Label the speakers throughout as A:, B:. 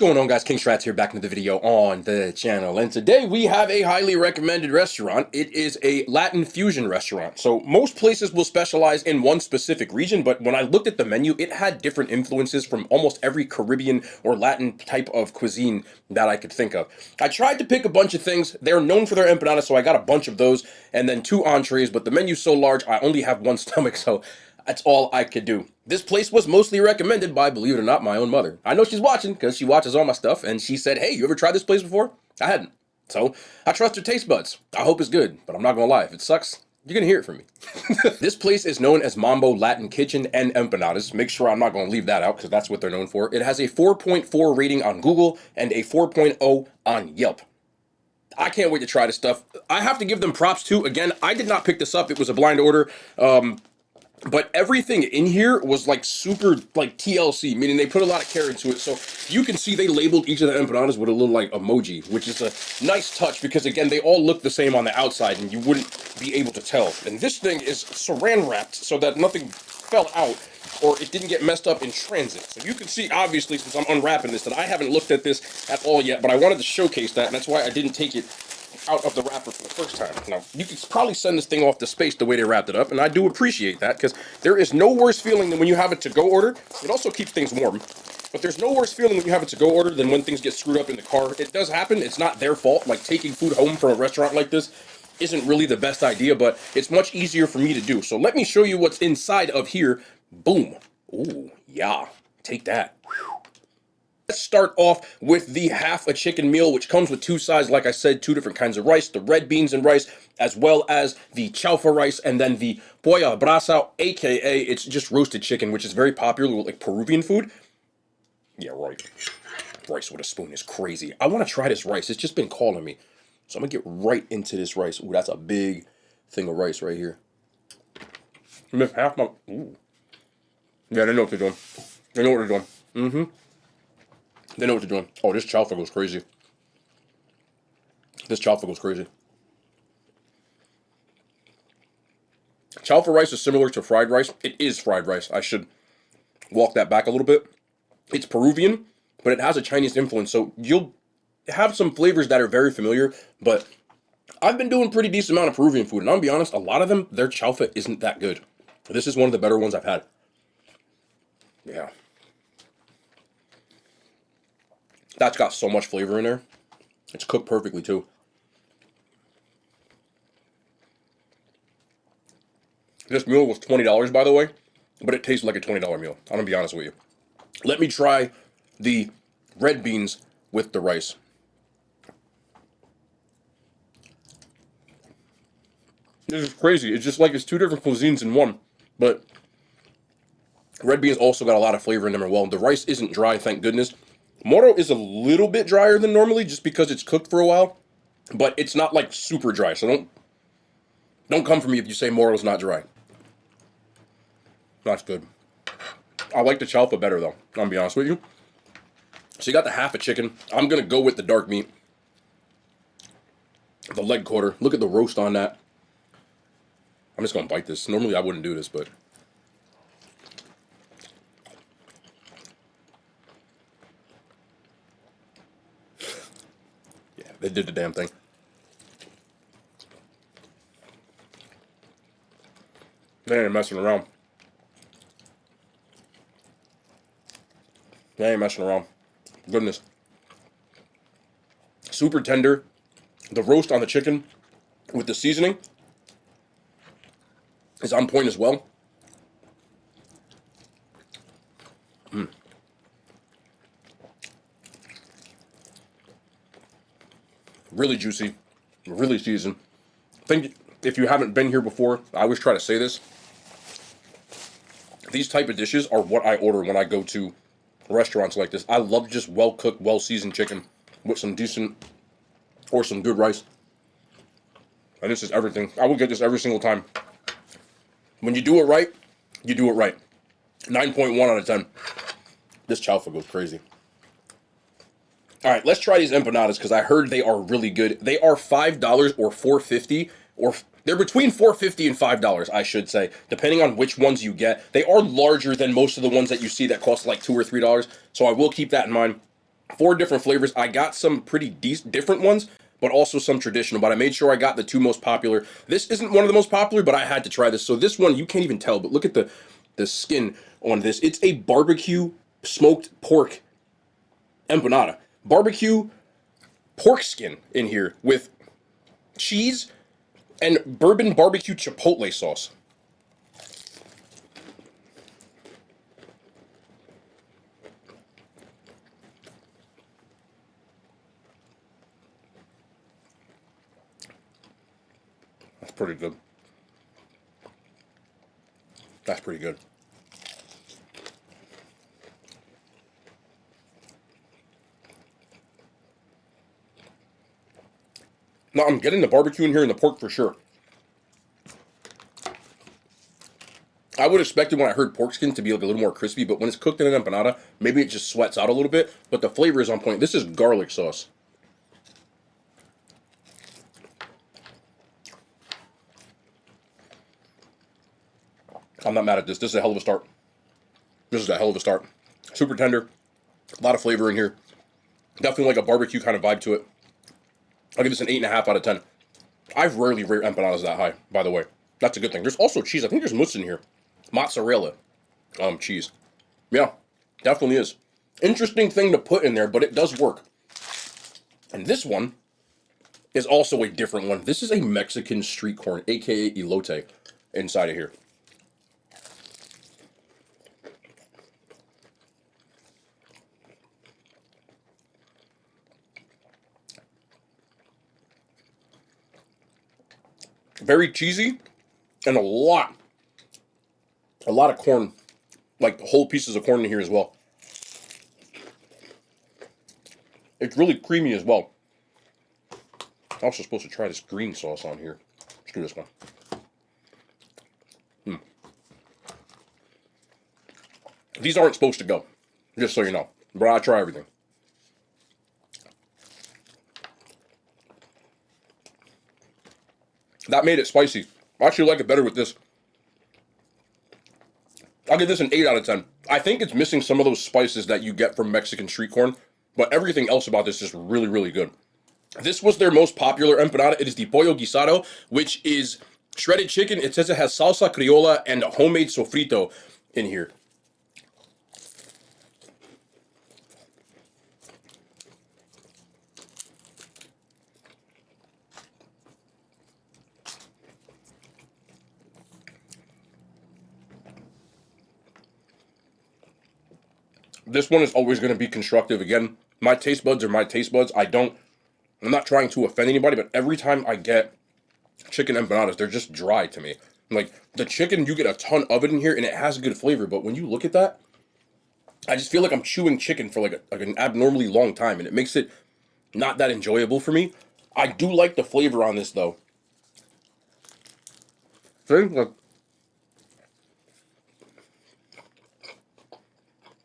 A: going on, guys? King Strats here, back into the video on the channel, and today we have a highly recommended restaurant. It is a Latin fusion restaurant. So most places will specialize in one specific region, but when I looked at the menu, it had different influences from almost every Caribbean or Latin type of cuisine that I could think of. I tried to pick a bunch of things. They're known for their empanadas, so I got a bunch of those, and then 2 entrees, but the menu's so large, I only have 1 stomach, so that's all I could do. This place was mostly recommended by, believe it or not, my own mother. I know she's watching because she watches all my stuff, and she said, hey, you ever tried this place before? I hadn't. So I trust her taste buds. I hope it's good, but I'm not gonna lie, if it sucks, you're gonna hear it from me. This place is known as Mambo Latin Kitchen and Empanadas. Make sure I'm not gonna leave that out because that's what they're known for. It has a 4.4 rating on Google and a 4.0 on Yelp. I can't wait to try this stuff. I have to give them props too. Again, I did not pick this up. It was a blind order. But everything in here was like super like TLC, meaning they put a lot of care into it. So you can see they labeled each of the empanadas with a little like emoji, which is a nice touch because again, they all look the same on the outside and you wouldn't be able to tell. And this thing is saran wrapped so that nothing fell out or it didn't get messed up in transit. So you can see obviously since I'm unwrapping this that I haven't looked at this at all yet, but I wanted to showcase that and that's why I didn't take it out of the wrapper for the first time. Now, you could probably send this thing off to space the way they wrapped it up, and I do appreciate that, because there is no worse feeling than when you have a to-go order. It also keeps things warm, but there's no worse feeling when you have a to-go order than when things get screwed up in the car. It does happen. It's not their fault. Like, taking food home from a restaurant like this isn't really the best idea, but it's much easier for me to do. So let me show you what's inside of here. Boom. Ooh, yeah. Take that. Whew. Let's start off with the half a chicken meal, which comes with 2 sides. Like I said, 2 different kinds of rice, the red beans and rice, as well as the chaufa rice, and then the polla brasa, aka it's just roasted chicken, which is very popular with like Peruvian food. Yeah, right. Rice with a spoon is crazy. I want to try this rice. It's just been calling me. So I'm gonna get right into this rice. Ooh, that's a big thing of rice right here. I missed half my. Ooh. Yeah, they know what they're doing. They know what they're doing. Mm-hmm. They know what they're doing. Oh, this chaufa goes crazy. This chaufa goes crazy. Chaufa rice is similar to fried rice. It is fried rice. I should walk that back a little bit. It's Peruvian, but it has a Chinese influence, so you'll have some flavors that are very familiar, but I've been doing pretty decent amount of Peruvian food, and I'll be honest, a lot of them, their chaufa isn't that good. This is one of the better ones I've had. Yeah. That's got so much flavor in there. It's cooked perfectly too. This meal was $20, by the way, but it tastes like a $20 meal. I'm gonna be honest with you. Let me try the red beans with the rice. This is crazy. It's just like it's 2 different cuisines in one, but red beans also got a lot of flavor in them as well. The rice isn't dry, thank goodness. Moro is a little bit drier than normally just because it's cooked for a while, but it's not like super dry, so don't come for me if you say Moro's not dry. That's good. I like the chaufa better though, I'm gonna be honest with you. So you got the half a chicken. I'm gonna go with the dark meat. The leg quarter. Look at the roast on that. I'm just gonna bite this. Normally I wouldn't do this, but they did the damn thing. They ain't messing around. They ain't messing around. Goodness. Super tender. The roast on the chicken with the seasoning is on point as well. Really juicy, really seasoned. I think if you haven't been here before, I always try to say this. These type of dishes are what I order when I go to restaurants like this. I love just well-cooked, well-seasoned chicken with some decent or some good rice. And this is everything. I will get this every single time. When you do it right, you do it right. 9.1 out of 10. This chaufa goes crazy. All right, let's try these empanadas because I heard they are really good. They are $5 or $4.50, or they're between $4.50 and $5, I should say, depending on which ones you get. They are larger than most of the ones that you see that cost like $2 or $3, so I will keep that in mind. 4 different flavors. I got some pretty different ones, but also some traditional. But I made sure I got the 2 most popular. This isn't one of the most popular, but I had to try this. So this one, you can't even tell, but look at the skin on this. It's a barbecue smoked pork empanada. Barbecue pork skin in here with cheese and bourbon barbecue chipotle sauce. That's pretty good. That's pretty good. Now I'm getting the barbecue in here and the pork for sure. I would expect it when I heard pork skin to be like a little more crispy, but when it's cooked in an empanada, maybe it just sweats out a little bit, but the flavor is on point. This is garlic sauce. I'm not mad at this. This is a hell of a start. This is a hell of a start. Super tender. A lot of flavor in here. Definitely like a barbecue kind of vibe to it. I'll give this an 8.5 out of 10. I've rarely rated empanadas that high, by the way. That's a good thing. There's also cheese. I think there's mousse in here. Mozzarella cheese. Yeah, definitely is. Interesting thing to put in there, but it does work. And this one is also a different one. This is a Mexican street corn, aka elote, inside of here. Very cheesy and a lot of corn, like whole pieces of corn in here as well. It's really creamy as well. I'm also supposed to try this green sauce on here. Let's do this one. These aren't supposed to go, just so you know. But I try everything. That made it spicy. I actually like it better with this. I'll give this an 8 out of 10. I think it's missing some of those spices that you get from Mexican street corn, but everything else about this is really, really good. This was their most popular empanada. It is the pollo guisado, which is shredded chicken. It says it has salsa criolla and homemade sofrito in here. This one is always going to be constructive. Again, my taste buds are my taste buds. I'm not trying to offend anybody, but every time I get chicken empanadas, they're just dry to me. Like, the chicken, you get a ton of it in here, and it has good flavor, but when you look at that, I just feel like I'm chewing chicken for like an abnormally long time, and it makes it not that enjoyable for me. I do like the flavor on this, though. See? Like,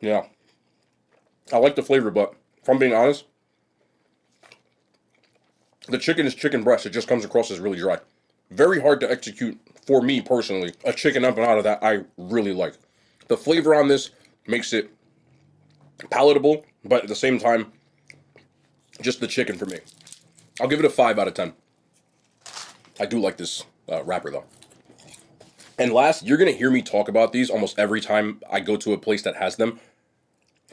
A: yeah. I like the flavor, but if I'm being honest, the chicken is chicken breast. It just comes across as really dry. Very hard to execute, for me personally, a chicken empanada that I really like. The flavor on this makes it palatable, but at the same time, just the chicken for me. I'll give it a 5 out of 10. I do like this wrapper, though. And last, you're going to hear me talk about these almost every time I go to a place that has them.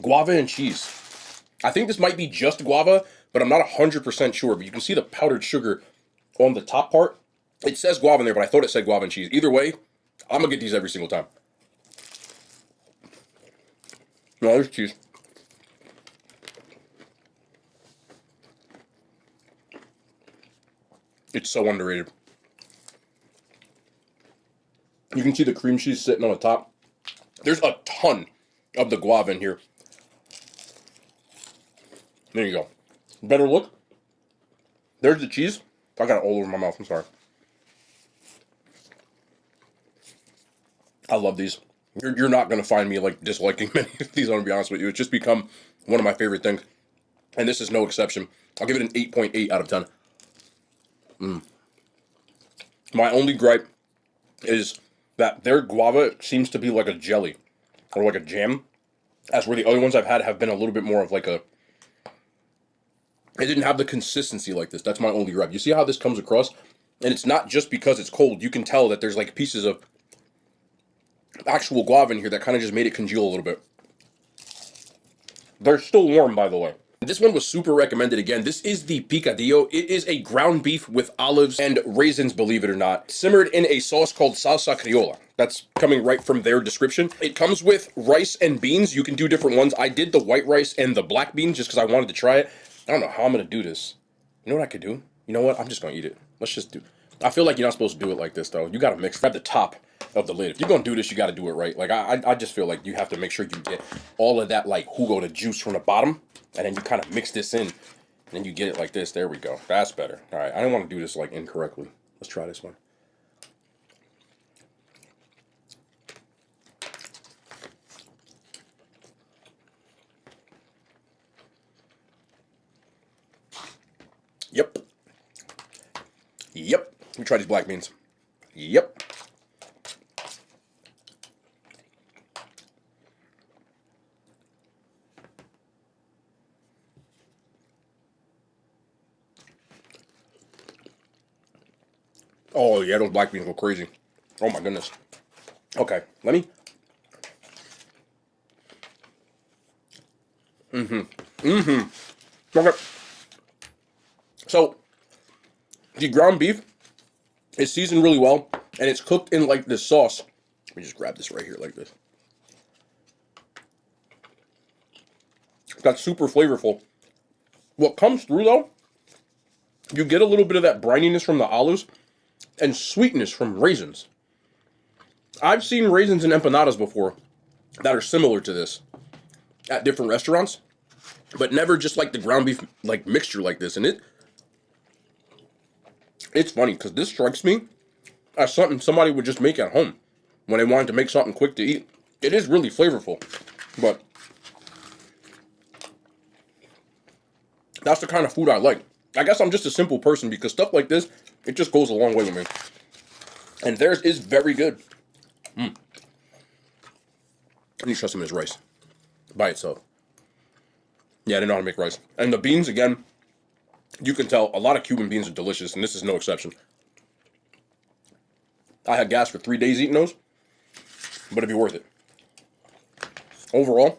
A: Guava and cheese. I think this might be just guava, but I'm not 100% sure. But you can see the powdered sugar on the top part. It says guava in there, but I thought it said guava and cheese. Either way, I'm going to get these every single time. No, there's cheese. It's so underrated. You can see the cream cheese sitting on the top. There's a ton of the guava in here. There you go. Better look. There's the cheese. I got it all over my mouth. I'm sorry. I love these. You're not going to find me like disliking many of these, I'm going to be honest with you. It's just become one of my favorite things. And this is no exception. I'll give it an 8.8 out of 10. My only gripe is that their guava seems to be like a jelly or like a jam, as where the other ones I've had have been a little bit more of like a It didn't have the consistency like this. That's my only gripe. You see how this comes across? And it's not just because it's cold. You can tell that there's like pieces of actual guava in here that kind of just made it congeal a little bit. They're still warm, by the way. This one was super recommended again. This is the Picadillo. It is a ground beef with olives and raisins, believe it or not, simmered in a sauce called salsa criolla. That's coming right from their description. It comes with rice and beans. You can do different ones. I did the white rice and the black beans just because I wanted to try it. I don't know how I'm going to do this. You know what I could do? You know what? I'm just going to eat it. Let's just do. I feel like you're not supposed to do it like this, though. You got to mix. Grab the top of the lid. If you're going to do this, you got to do it right. Like, I just feel like you have to make sure you get all of that, like, jugo, the juice from the bottom. And then you kind of mix this in. And then you get it like this. There we go. That's better. All right. I don't want to do this, like, incorrectly. Let's try this one. Yep. Yep. Let me try these black beans. Yep. Oh, yeah, those black beans go crazy. Oh, my goodness. Okay, let me. Okay. So, the ground beef is seasoned really well, and it's cooked in, like, this sauce. Let me just grab this right here like this. That's super flavorful. What comes through, though, you get a little bit of that brininess from the olives and sweetness from raisins. I've seen raisins in empanadas before that are similar to this at different restaurants, but never just like the ground beef like mixture like this. And it's funny because this strikes me as something somebody would just make at home when they wanted to make something quick to eat. It is really flavorful, but that's the kind of food I like. I guess I'm just a simple person because stuff like this, it just goes a long way with me. And theirs is very good. I need to try some of this rice by itself. Yeah, I didn't know how to make rice. And the beans, again, you can tell a lot of Cuban beans are delicious, and this is no exception. I had gas for 3 days eating those, but it'd be worth it. Overall,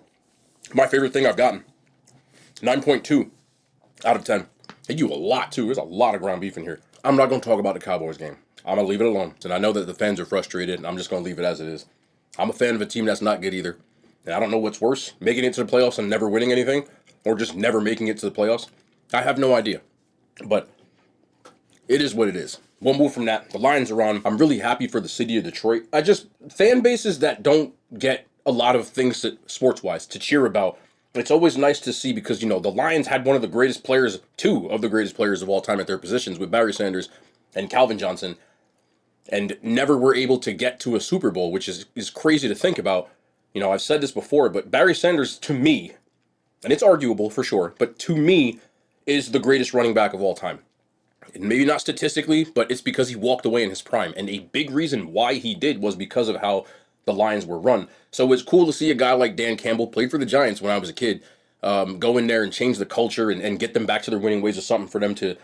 A: my favorite thing I've gotten, 9.2 out of 10. They do a lot, too. There's a lot of ground beef in here. I'm not going to talk about the Cowboys game. I'm going to leave it alone. And I know that the fans are frustrated, and I'm just going to leave it as it is. I'm a fan of a team that's not good either. And I don't know what's worse, making it to the playoffs and never winning anything, or just never making it to the playoffs. I have no idea. But it is what it is. We'll move from that. The Lions are on. I'm really happy for the city of Detroit. Fan bases that don't get a lot of things sports-wise to cheer about, it's always nice to see because, the Lions had one of the greatest players, two of the greatest players of all time at their positions with Barry Sanders and Calvin Johnson, and never were able to get to a Super Bowl, which is crazy to think about. I've said this before, but Barry Sanders, to me, and it's arguable for sure, but to me, is the greatest running back of all time. And maybe not statistically, but it's because he walked away in his prime. And a big reason why he did was because of how the Lions were run. So it's cool to see a guy like Dan Campbell, played for the Giants when I was a kid, go in there and change the culture and get them back to their winning ways of something for them to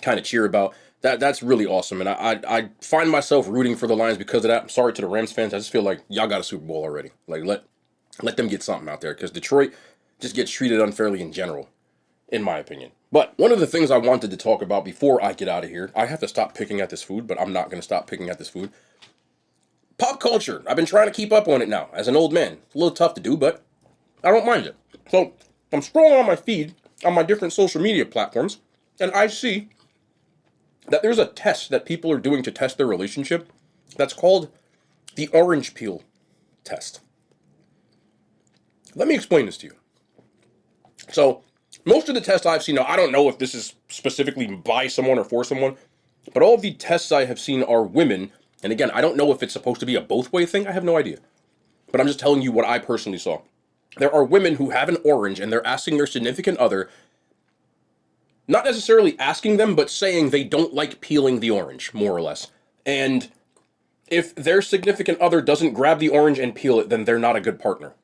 A: kind of cheer about. That's really awesome. And I find myself rooting for the Lions because of that. I'm sorry to the Rams fans. I just feel like y'all got a Super Bowl already. Like, let them get something out there because Detroit just gets treated unfairly in general, in my opinion. But one of the things I wanted to talk about before I get out of here, I have to stop picking at this food, but I'm not going to stop picking at this food. Pop culture. I've been trying to keep up on it now as an old man. It's a little tough to do, but I don't mind it. So I'm scrolling on my feed on my different social media platforms, and I see that there's a test that people are doing to test their relationship that's called the orange peel test. Let me explain this to you. So, most of the tests I've seen, now I don't know if this is specifically by someone or for someone, but all of the tests I have seen are women, and again, I don't know if it's supposed to be a both-way thing, I have no idea. But I'm just telling you what I personally saw. There are women who have an orange, and they're asking their significant other, not necessarily asking them, but saying they don't like peeling the orange, more or less. And if their significant other doesn't grab the orange and peel it, then they're not a good partner.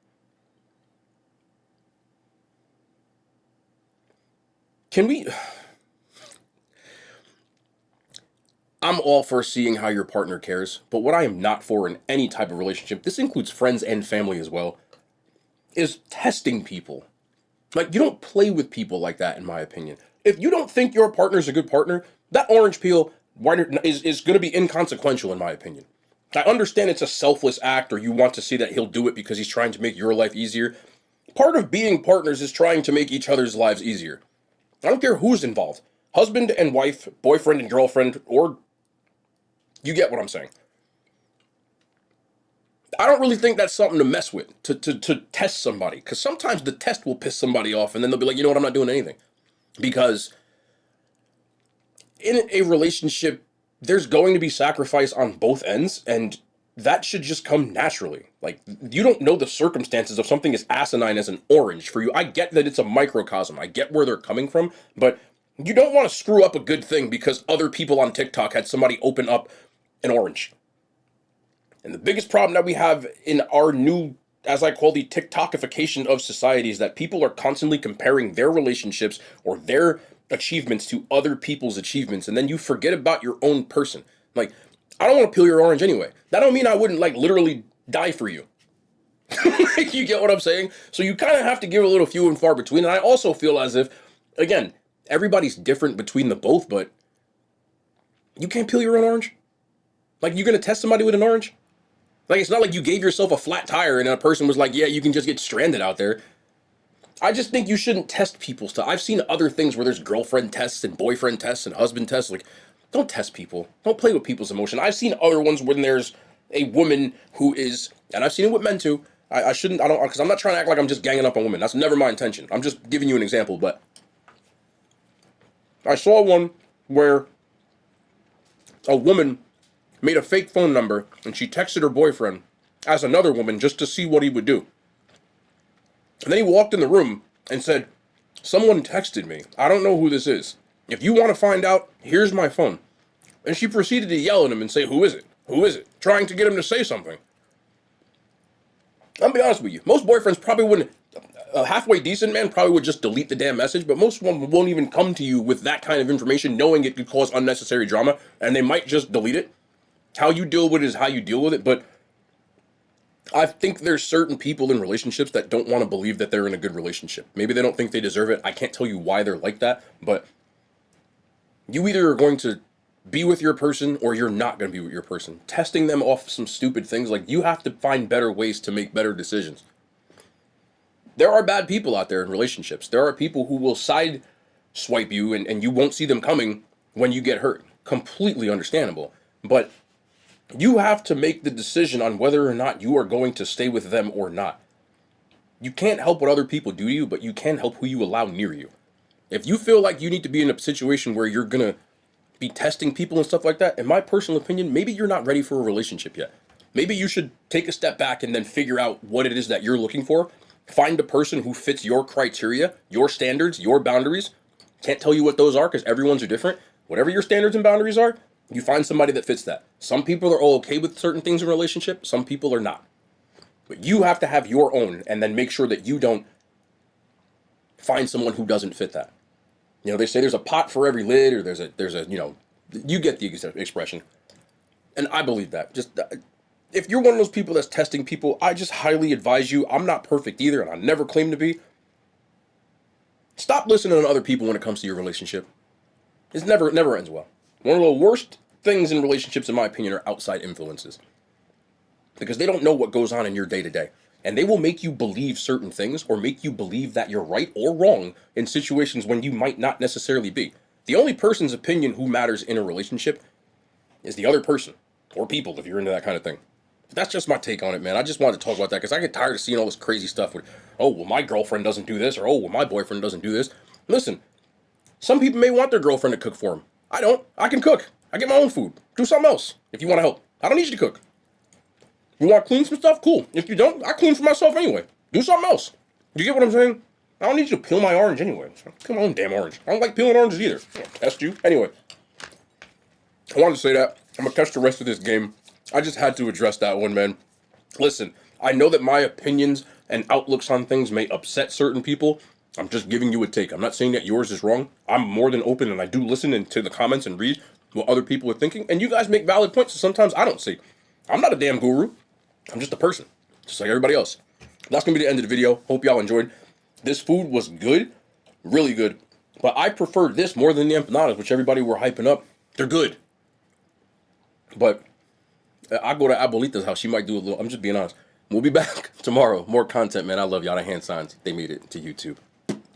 A: Can we... I'm all for seeing how your partner cares, but what I am not for in any type of relationship, this includes friends and family as well, is testing people. Like, you don't play with people like that, in my opinion. If you don't think your partner's a good partner, that orange peel is going to be inconsequential, in my opinion. I understand it's a selfless act, or you want to see that he'll do it because he's trying to make your life easier. Part of being partners is trying to make each other's lives easier. I don't care who's involved. Husband and wife, boyfriend and girlfriend, or... You get what I'm saying. I don't really think that's something to mess with, to test somebody. Because sometimes the test will piss somebody off, and then they'll be like, you know what, I'm not doing anything. Because in a relationship, there's going to be sacrifice on both ends, and that should just come naturally. Like, you don't know the circumstances of something as asinine as an orange for you. I get that it's a microcosm. I get where they're coming from, but you don't want to screw up a good thing because other people on TikTok had somebody open up an orange. And the biggest problem that we have in our new, as I call the TikTokification of society, is that people are constantly comparing their relationships or their achievements to other people's achievements, and then you forget about your own person. Like, I don't want to peel your orange anyway. That don't mean I wouldn't, like, literally die for you. Like, you get what I'm saying? So you kind of have to give a little few and far between. And I also feel as if, again, everybody's different between the both, but you can't peel your own orange. Like, you're going to test somebody with an orange? Like, it's not like you gave yourself a flat tire and a person was like, yeah, you can just get stranded out there. I just think you shouldn't test people's stuff. I've seen other things where there's girlfriend tests and boyfriend tests and husband tests. Like, don't test people. Don't play with people's emotion. I've seen other ones when there's a woman who is, and I've seen it with men too. Because I'm not trying to act like I'm just ganging up on women. That's never my intention. I'm just giving you an example, but I saw one where a woman made a fake phone number, and she texted her boyfriend as another woman just to see what he would do. And then he walked in the room and said, someone texted me. I don't know who this is. If you want to find out, here's my phone. And she proceeded to yell at him and say, who is it? Who is it? Trying to get him to say something. I'll be honest with you. Most boyfriends probably wouldn't, a halfway decent man probably would just delete the damn message, but most of them won't even come to you with that kind of information, knowing it could cause unnecessary drama, and they might just delete it. How you deal with it is how you deal with it, but I think there's certain people in relationships that don't want to believe that they're in a good relationship. Maybe they don't think they deserve it. I can't tell you why they're like that, but you either are going to be with your person or you're not going to be with your person. Testing them off some stupid things, like, you have to find better ways to make better decisions. There are bad people out there in relationships. There are people who will side swipe you and you won't see them coming when you get hurt. Completely understandable. But you have to make the decision on whether or not you are going to stay with them or not. You can't help what other people do to you, but you can help who you allow near you. If you feel like you need to be in a situation where you're going to be testing people and stuff like that, in my personal opinion, maybe you're not ready for a relationship yet. Maybe you should take a step back and then figure out what it is that you're looking for. Find a person who fits your criteria, your standards, your boundaries. Can't tell you what those are because everyone's are different. Whatever your standards and boundaries are, you find somebody that fits that. Some people are all okay with certain things in a relationship. Some people are not. But you have to have your own and then make sure that you don't find someone who doesn't fit that. You know, they say there's a pot for every lid, or there's a, you know, you get the expression. And I believe that. Just, if you're one of those people that's testing people, I just highly advise you. I'm not perfect either, and I never claim to be. Stop listening to other people when it comes to your relationship. It never ends well. One of the worst things in relationships, in my opinion, are outside influences. Because they don't know what goes on in your day-to-day. And they will make you believe certain things or make you believe that you're right or wrong in situations when you might not necessarily be. The only person's opinion who matters in a relationship is the other person, or people if you're into that kind of thing. But that's just my take on it, man. I just wanted to talk about that because I get tired of seeing all this crazy stuff with, oh, well, my girlfriend doesn't do this, or oh, well, my boyfriend doesn't do this. Listen, some people may want their girlfriend to cook for them. I don't. I can cook. I get my own food. Do something else if you want to help. I don't need you to cook. You want to clean some stuff? Cool. If you don't, I clean for myself anyway. Do something else. You get what I'm saying? I don't need you to peel my orange anyway. Peel my own damn orange. I don't like peeling oranges either. I don't test you. Anyway, I wanted to say that. I'm going to catch the rest of this game. I just had to address that one, man. Listen, I know that my opinions and outlooks on things may upset certain people, I'm just giving you a take. I'm not saying that yours is wrong. I'm more than open, and I do listen into the comments and read what other people are thinking. And you guys make valid points that sometimes I don't see. I'm not a damn guru. I'm just a person, just like everybody else. That's going to be the end of the video. Hope y'all enjoyed. This food was good, really good. But I preferred this more than the empanadas, which everybody were hyping up. They're good. But I go to Abuelita's house. She might do a little. I'm just being honest. We'll be back tomorrow. More content, man. I love y'all. The hand signs. They made it to YouTube.